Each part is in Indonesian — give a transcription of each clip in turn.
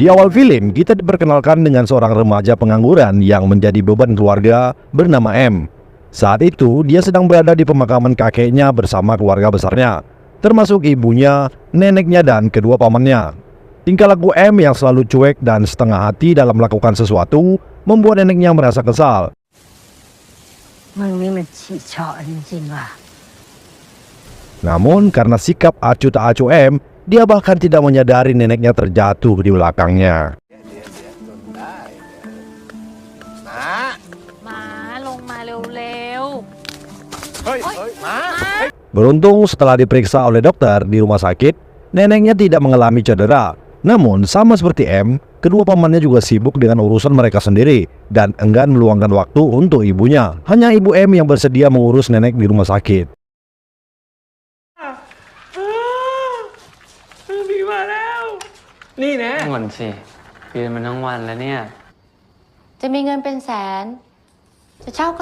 Di awal film, kita diperkenalkan dengan seorang remaja pengangguran yang menjadi beban keluarga bernama M. Saat itu, dia sedang berada di pemakaman kakeknya bersama keluarga besarnya, termasuk ibunya, neneknya, dan kedua pamannya. Tingkah laku M yang selalu cuek dan setengah hati dalam melakukan sesuatu membuat neneknya merasa kesal. Namun, karena sikap acuh tak acuh M, dia bahkan tidak menyadari neneknya terjatuh di belakangnya. Beruntung setelah diperiksa oleh dokter di rumah sakit, neneknya tidak mengalami cedera. Namun sama seperti M, kedua pamannya juga sibuk dengan urusan mereka sendiri dan enggan meluangkan waktu untuk ibunya. Hanya ibu M yang bersedia mengurus nenek di rumah sakit.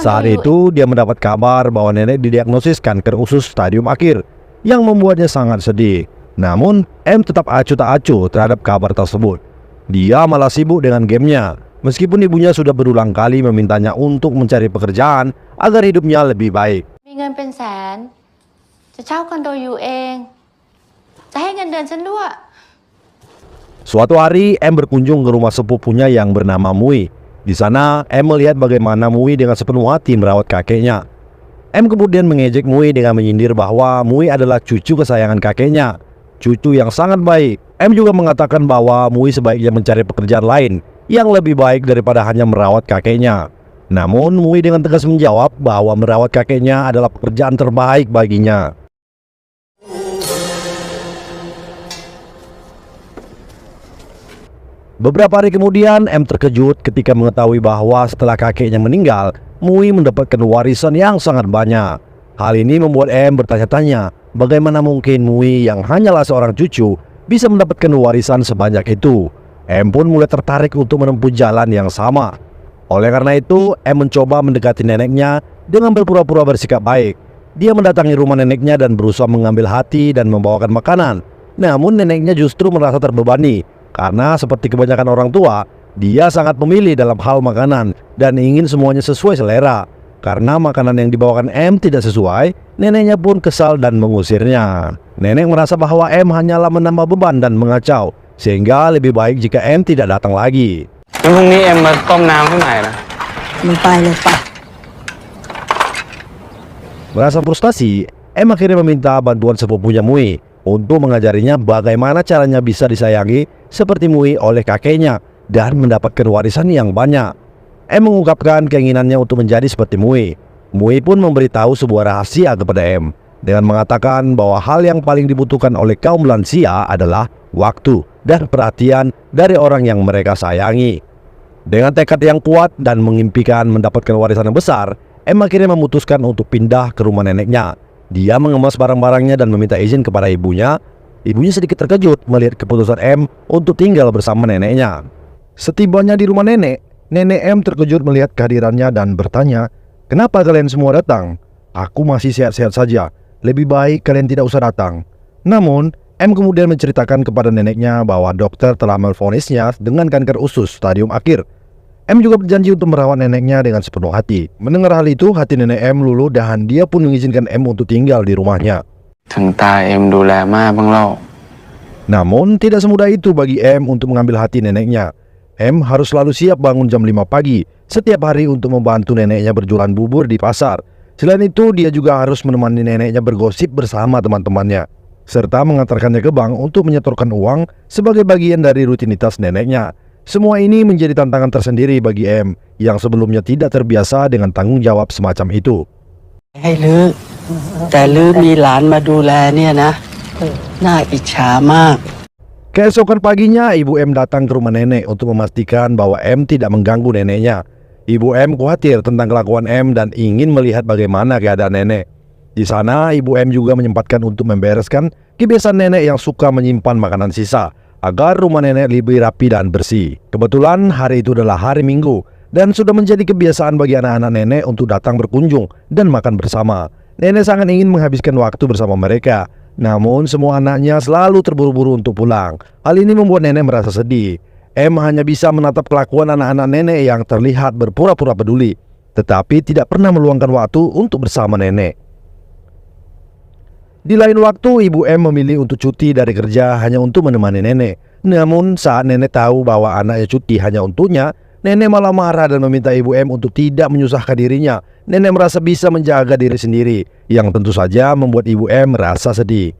Saat itu dia mendapat kabar bahwa nenek didiagnosis kanker usus stadium akhir yang membuatnya sangat sedih. Namun M tetap acuh tak acuh terhadap kabar tersebut. Dia malah sibuk dengan gamenya, meskipun ibunya sudah berulang kali memintanya untuk mencari pekerjaan agar hidupnya lebih baik. Suatu hari M berkunjung ke rumah sepupunya yang bernama Mui. Di sana M melihat bagaimana Mui dengan sepenuh hati merawat kakeknya. M kemudian mengejek Mui dengan menyindir bahwa Mui adalah cucu kesayangan kakeknya, cucu yang sangat baik. M juga mengatakan bahwa Mui sebaiknya mencari pekerjaan lain yang lebih baik daripada hanya merawat kakeknya. Namun Mui dengan tegas menjawab bahwa merawat kakeknya adalah pekerjaan terbaik baginya. Beberapa hari kemudian, M terkejut ketika mengetahui bahwa setelah kakeknya meninggal, Mui mendapatkan warisan yang sangat banyak. Hal ini membuat M bertanya-tanya, bagaimana mungkin Mui yang hanyalah seorang cucu bisa mendapatkan warisan sebanyak itu. M pun mulai tertarik untuk menempuh jalan yang sama. Oleh karena itu, M mencoba mendekati neneknya dengan berpura-pura bersikap baik. Dia mendatangi rumah neneknya dan berusaha mengambil hati dan membawakan makanan. Namun neneknya justru merasa terbebani. Karena seperti kebanyakan orang tua, dia sangat memilih dalam hal makanan dan ingin semuanya sesuai selera. Karena makanan yang dibawakan M tidak sesuai, neneknya pun kesal dan mengusirnya. Nenek merasa bahwa M hanyalah menambah beban dan mengacau, sehingga lebih baik jika M tidak datang lagi. Merasa frustasi, M akhirnya meminta bantuan sepupunya Mui untuk mengajarinya bagaimana caranya bisa disayangi seperti Mui oleh kakeknya dan mendapatkan warisan yang banyak. M mengungkapkan keinginannya untuk menjadi seperti Mui. Mui pun memberitahu sebuah rahasia kepada M dengan mengatakan bahwa hal yang paling dibutuhkan oleh kaum lansia adalah waktu dan perhatian dari orang yang mereka sayangi. Dengan tekad yang kuat dan mengimpikan mendapatkan warisan yang besar, M akhirnya memutuskan untuk pindah ke rumah neneknya. Dia mengemas barang-barangnya dan meminta izin kepada ibunya. Ibunya sedikit terkejut melihat keputusan M untuk tinggal bersama neneknya. Setibanya di rumah nenek, nenek M terkejut melihat kehadirannya dan bertanya, "Kenapa kalian semua datang? Aku masih sehat-sehat saja. Lebih baik kalian tidak usah datang." Namun, M kemudian menceritakan kepada neneknya bahwa dokter telah memvonisnya dengan kanker usus stadium akhir. M juga berjanji untuk merawat neneknya dengan sepenuh hati. Mendengar hal itu, hati nenek M luluh dan dia pun mengizinkan M untuk tinggal di rumahnya. Namun, tidak semudah itu bagi M untuk mengambil hati neneknya. M harus selalu siap bangun jam 5 pagi setiap hari untuk membantu neneknya berjualan bubur di pasar. Selain itu, dia juga harus menemani neneknya bergosip bersama teman-temannya, serta mengantarkannya ke bank untuk menyetorkan uang sebagai bagian dari rutinitas neneknya. Semua ini menjadi tantangan tersendiri bagi M yang sebelumnya tidak terbiasa dengan tanggung jawab semacam itu. Keesokan paginya, Ibu M datang ke rumah nenek untuk memastikan bahwa M tidak mengganggu neneknya. Ibu M khawatir tentang kelakuan M dan ingin melihat bagaimana keadaan nenek. Di sana, Ibu M juga menyempatkan untuk membereskan kebiasaan nenek yang suka menyimpan makanan sisa, agar rumah nenek lebih rapi dan bersih. Kebetulan hari itu adalah hari Minggu dan sudah menjadi kebiasaan bagi anak-anak nenek untuk datang berkunjung dan makan bersama. Nenek sangat ingin menghabiskan waktu bersama mereka. Namun semua anaknya selalu terburu-buru untuk pulang. Hal ini membuat nenek merasa sedih. M hanya bisa menatap kelakuan anak-anak nenek yang terlihat berpura-pura peduli, tetapi tidak pernah meluangkan waktu untuk bersama nenek. Di lain waktu, Ibu M memilih untuk cuti dari kerja hanya untuk menemani nenek. Namun saat nenek tahu bahwa anaknya cuti hanya untuknya, nenek malah marah dan meminta Ibu M untuk tidak menyusahkan dirinya. Nenek merasa bisa menjaga diri sendiri, yang tentu saja membuat Ibu M merasa sedih.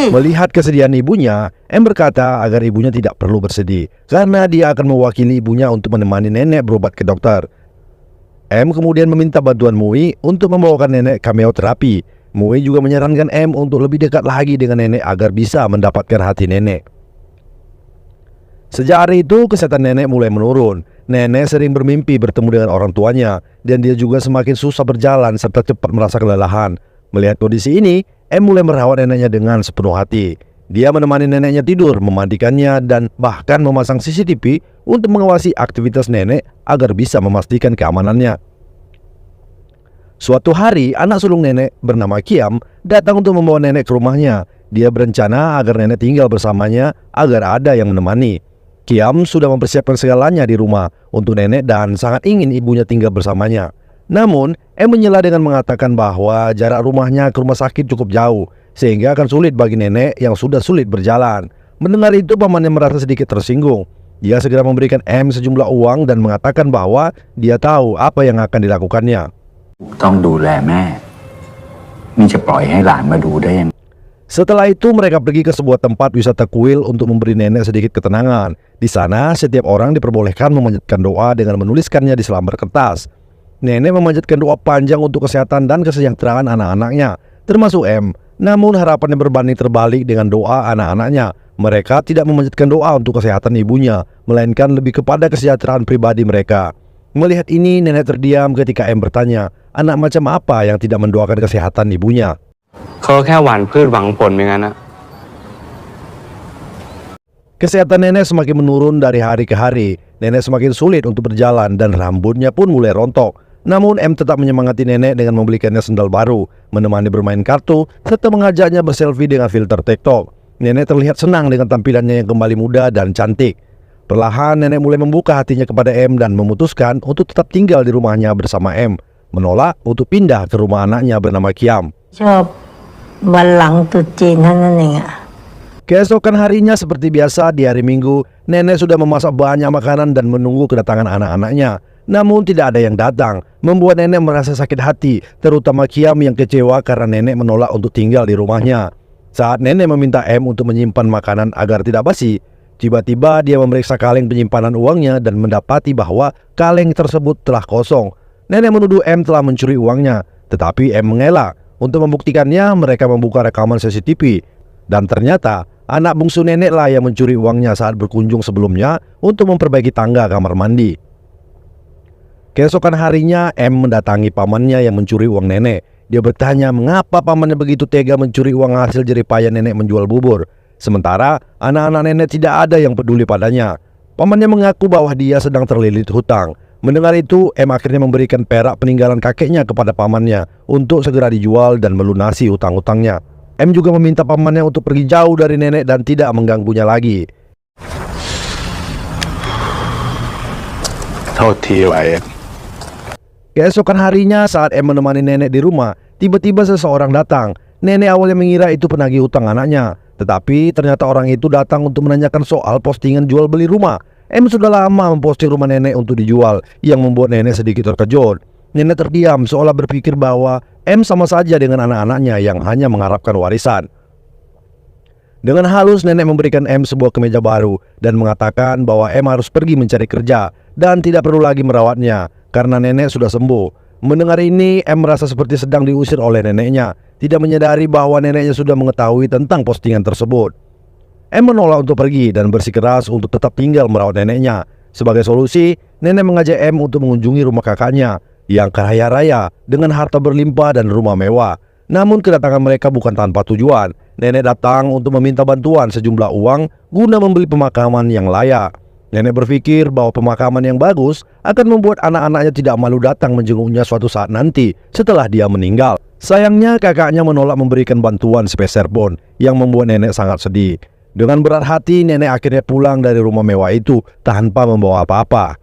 Melihat kesedihan ibunya, M berkata agar ibunya tidak perlu bersedih, karena dia akan mewakili ibunya untuk menemani nenek berobat ke dokter. M kemudian meminta bantuan Mui untuk membawakan nenek kameoterapi. Mui juga menyarankan M untuk lebih dekat lagi dengan nenek agar bisa mendapatkan hati nenek. Sejak hari itu, kesehatan nenek mulai menurun. Nenek sering bermimpi bertemu dengan orang tuanya, dan dia juga semakin susah berjalan serta cepat merasa kelelahan. Melihat kondisi ini, M mulai merawat neneknya dengan sepenuh hati. Dia menemani neneknya tidur, memandikannya, dan bahkan memasang CCTV untuk mengawasi aktivitas nenek agar bisa memastikan keamanannya. Suatu hari, anak sulung nenek bernama Kiam datang untuk membawa nenek ke rumahnya. Dia berencana agar nenek tinggal bersamanya agar ada yang menemani. Kiam sudah mempersiapkan segalanya di rumah untuk nenek dan sangat ingin ibunya tinggal bersamanya. Namun, M menyela dengan mengatakan bahwa jarak rumahnya ke rumah sakit cukup jauh, sehingga akan sulit bagi nenek yang sudah sulit berjalan. Mendengar itu, pamannya merasa sedikit tersinggung. Dia segera memberikan M sejumlah uang dan mengatakan bahwa dia tahu apa yang akan dilakukannya. Setelah itu, mereka pergi ke sebuah tempat wisata kuil untuk memberi nenek sedikit ketenangan. Di sana, setiap orang diperbolehkan memanjatkan doa dengan menuliskannya di selembar kertas. Nenek memanjatkan doa panjang untuk kesehatan dan kesejahteraan anak-anaknya, termasuk M. Namun harapannya berbanding terbalik dengan doa anak-anaknya. Mereka tidak memanjatkan doa untuk kesehatan ibunya, melainkan lebih kepada kesejahteraan pribadi mereka. Melihat ini, nenek terdiam ketika M bertanya, anak macam apa yang tidak mendoakan kesehatan ibunya? Kesehatan nenek semakin menurun dari hari ke hari. Nenek semakin sulit untuk berjalan dan rambutnya pun mulai rontok. Namun M tetap menyemangati nenek dengan membelikannya sendal baru, menemani bermain kartu, serta mengajaknya berselfie dengan filter TikTok. Nenek terlihat senang dengan tampilannya yang kembali muda dan cantik. Perlahan nenek mulai membuka hatinya kepada M dan memutuskan untuk tetap tinggal di rumahnya bersama M, menolak untuk pindah ke rumah anaknya bernama Kiam. Keesokan harinya seperti biasa di hari Minggu, nenek sudah memasak banyak makanan dan menunggu kedatangan anak-anaknya. Namun tidak ada yang datang, membuat nenek merasa sakit hati, terutama Kiam yang kecewa karena nenek menolak untuk tinggal di rumahnya. Saat nenek meminta M untuk menyimpan makanan agar tidak basi, tiba-tiba dia memeriksa kaleng penyimpanan uangnya dan mendapati bahwa kaleng tersebut telah kosong. Nenek menuduh M telah mencuri uangnya, tetapi M mengelak. Untuk membuktikannya, mereka membuka rekaman CCTV, dan ternyata anak bungsu nenek lah yang mencuri uangnya saat berkunjung sebelumnya untuk memperbaiki tangga kamar mandi. Keesokan harinya, M mendatangi pamannya yang mencuri uang nenek. Dia bertanya mengapa pamannya begitu tega mencuri uang hasil jeripaya nenek menjual bubur. Sementara anak-anak nenek tidak ada yang peduli padanya. Pamannya mengaku bahwa dia sedang terlilit hutang. Mendengar itu, M akhirnya memberikan perak peninggalan kakeknya kepada pamannya untuk segera dijual dan melunasi hutang-hutangnya. M juga meminta pamannya untuk pergi jauh dari nenek dan tidak mengganggunya lagi. Keesokan harinya saat M menemani nenek di rumah, tiba-tiba seseorang datang. Nenek awalnya mengira itu penagih hutang anaknya, tetapi ternyata orang itu datang untuk menanyakan soal postingan jual beli rumah. M sudah lama memposting rumah nenek untuk dijual, yang membuat nenek sedikit terkejut. Nenek terdiam seolah berpikir bahwa M sama saja dengan anak-anaknya yang hanya mengharapkan warisan. Dengan halus, nenek memberikan M sebuah kemeja baru dan mengatakan bahwa M harus pergi mencari kerja dan tidak perlu lagi merawatnya karena nenek sudah sembuh. Mendengar ini, M merasa seperti sedang diusir oleh neneknya, tidak menyadari bahwa neneknya sudah mengetahui tentang postingan tersebut. M menolak untuk pergi dan bersikeras untuk tetap tinggal merawat neneknya. Sebagai solusi, nenek mengajak M untuk mengunjungi rumah kakaknya yang kaya raya dengan harta berlimpah dan rumah mewah. Namun kedatangan mereka bukan tanpa tujuan. Nenek datang untuk meminta bantuan sejumlah uang guna membeli pemakaman yang layak. Nenek berpikir bahwa pemakaman yang bagus akan membuat anak-anaknya tidak malu datang menjenguknya suatu saat nanti setelah dia meninggal. Sayangnya kakaknya menolak memberikan bantuan sepeser pun, yang membuat nenek sangat sedih. Dengan berat hati, nenek akhirnya pulang dari rumah mewah itu tanpa membawa apa-apa.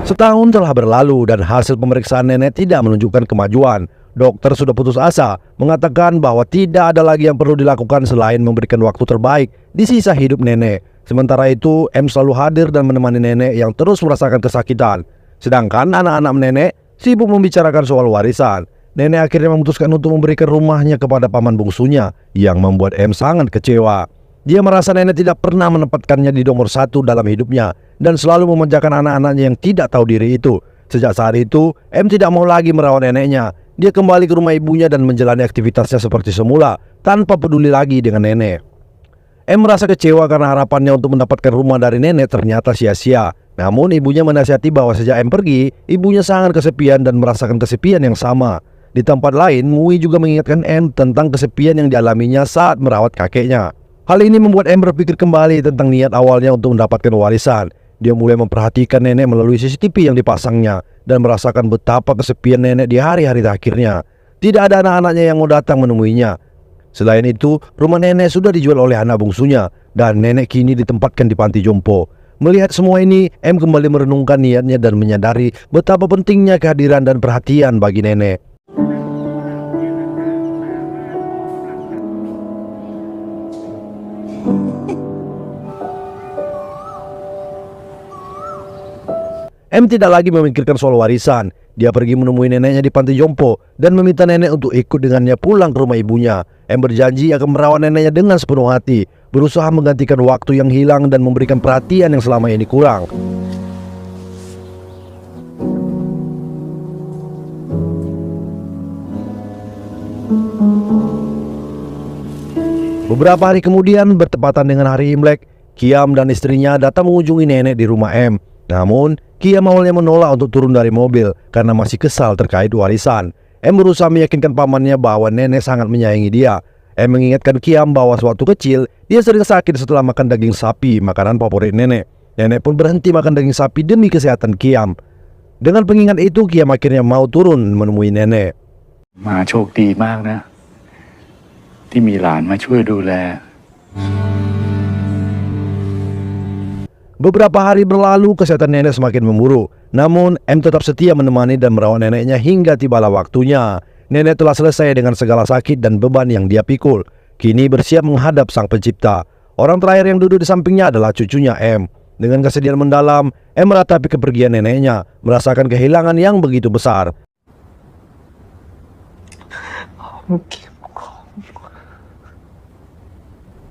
Setahun telah berlalu dan hasil pemeriksaan nenek tidak menunjukkan kemajuan. Dokter sudah putus asa, mengatakan bahwa tidak ada lagi yang perlu dilakukan selain memberikan waktu terbaik di sisa hidup nenek. Sementara itu, M selalu hadir dan menemani nenek yang terus merasakan kesakitan. Sedangkan anak-anak nenek sibuk membicarakan soal warisan. Nenek akhirnya memutuskan untuk memberikan rumahnya kepada paman bungsunya, yang membuat M sangat kecewa. Dia merasa nenek tidak pernah menempatkannya di nomor satu dalam hidupnya dan selalu memanjakan anak-anaknya yang tidak tahu diri itu. Sejak saat itu, M tidak mau lagi merawat neneknya. Dia kembali ke rumah ibunya dan menjalani aktivitasnya seperti semula, tanpa peduli lagi dengan nenek. M merasa kecewa karena harapannya untuk mendapatkan rumah dari nenek ternyata sia-sia. Namun ibunya menasihati bahwa sejak M pergi, ibunya sangat kesepian dan merasakan kesepian yang sama. Di tempat lain, Mui juga mengingatkan M tentang kesepian yang dialaminya saat merawat kakeknya. Hal ini membuat M berpikir kembali tentang niat awalnya untuk mendapatkan warisan. Dia mulai memperhatikan nenek melalui CCTV yang dipasangnya dan merasakan betapa kesepian nenek di hari-hari terakhirnya. Tidak ada anak-anaknya yang mau datang menemuinya. Selain itu, rumah nenek sudah dijual oleh anak bungsunya dan nenek kini ditempatkan di panti jompo. Melihat semua ini, M kembali merenungkan niatnya dan menyadari betapa pentingnya kehadiran dan perhatian bagi nenek. M tidak lagi memikirkan soal warisan. Dia pergi menemui neneknya di panti jompo dan meminta nenek untuk ikut dengannya pulang ke rumah ibunya. M berjanji akan merawat neneknya dengan sepenuh hati, berusaha menggantikan waktu yang hilang dan memberikan perhatian yang selama ini kurang. Beberapa hari kemudian, bertepatan dengan hari Imlek, Kiam dan istrinya datang mengunjungi nenek di rumah M. Namun, Kiam awalnya menolak untuk turun dari mobil karena masih kesal terkait warisan. M berusaha meyakinkan pamannya bahwa nenek sangat menyayangi dia. M mengingatkan Kiam bahwa sewaktu kecil, dia sering sakit setelah makan daging sapi, makanan favorit nenek. Nenek pun berhenti makan daging sapi demi kesehatan Kiam. Dengan pengingat itu, Kiam akhirnya mau turun menemui nenek. มาโชคดีมากนะที่มีหลานมาช่วยดูแล Beberapa hari berlalu, kesehatan nenek semakin memburuk. Namun, M tetap setia menemani dan merawat neneknya hingga tibalah waktunya. Nenek telah selesai dengan segala sakit dan beban yang dia pikul. Kini bersiap menghadap Sang Pencipta. Orang terakhir yang duduk di sampingnya adalah cucunya M. Dengan kesedihan mendalam, M meratapi kepergian neneknya, merasakan kehilangan yang begitu besar.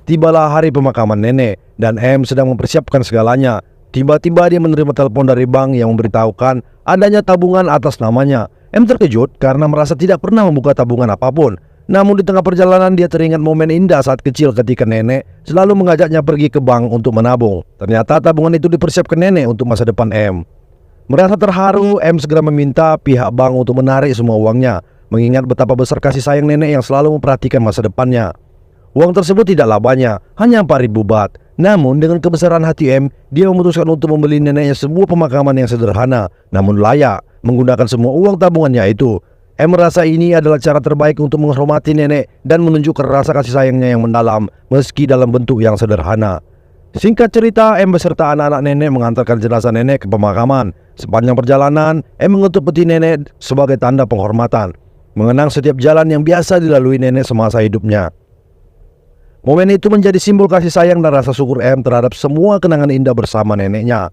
Tibalah hari pemakaman nenek dan M sedang mempersiapkan segalanya. Tiba-tiba dia menerima telepon dari bank yang memberitahukan adanya tabungan atas namanya. M terkejut karena merasa tidak pernah membuka tabungan apapun. Namun di tengah perjalanan dia teringat momen indah saat kecil ketika nenek selalu mengajaknya pergi ke bank untuk menabung. Ternyata tabungan itu dipersiapkan nenek untuk masa depan M. Merasa terharu, M segera meminta pihak bank untuk menarik semua uangnya, mengingat betapa besar kasih sayang nenek yang selalu memperhatikan masa depannya. Uang tersebut tidaklah banyak, hanya 4.000 baht. Namun dengan kebesaran hati M, dia memutuskan untuk membeli neneknya sebuah pemakaman yang sederhana, namun layak, menggunakan semua uang tabungannya itu. M merasa ini adalah cara terbaik untuk menghormati nenek dan menunjukkan rasa kasih sayangnya yang mendalam, meski dalam bentuk yang sederhana. Singkat cerita, M beserta anak-anak nenek mengantarkan jenazah nenek ke pemakaman. Sepanjang perjalanan, M mengetuk peti nenek sebagai tanda penghormatan, mengenang setiap jalan yang biasa dilalui nenek semasa hidupnya. Momen itu menjadi simbol kasih sayang dan rasa syukur M terhadap semua kenangan indah bersama neneknya.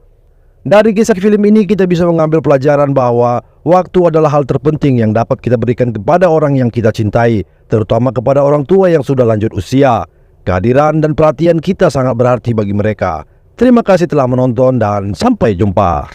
Dari kisah film ini kita bisa mengambil pelajaran bahwa waktu adalah hal terpenting yang dapat kita berikan kepada orang yang kita cintai, terutama kepada orang tua yang sudah lanjut usia. Kehadiran dan perhatian kita sangat berarti bagi mereka. Terima kasih telah menonton dan sampai jumpa.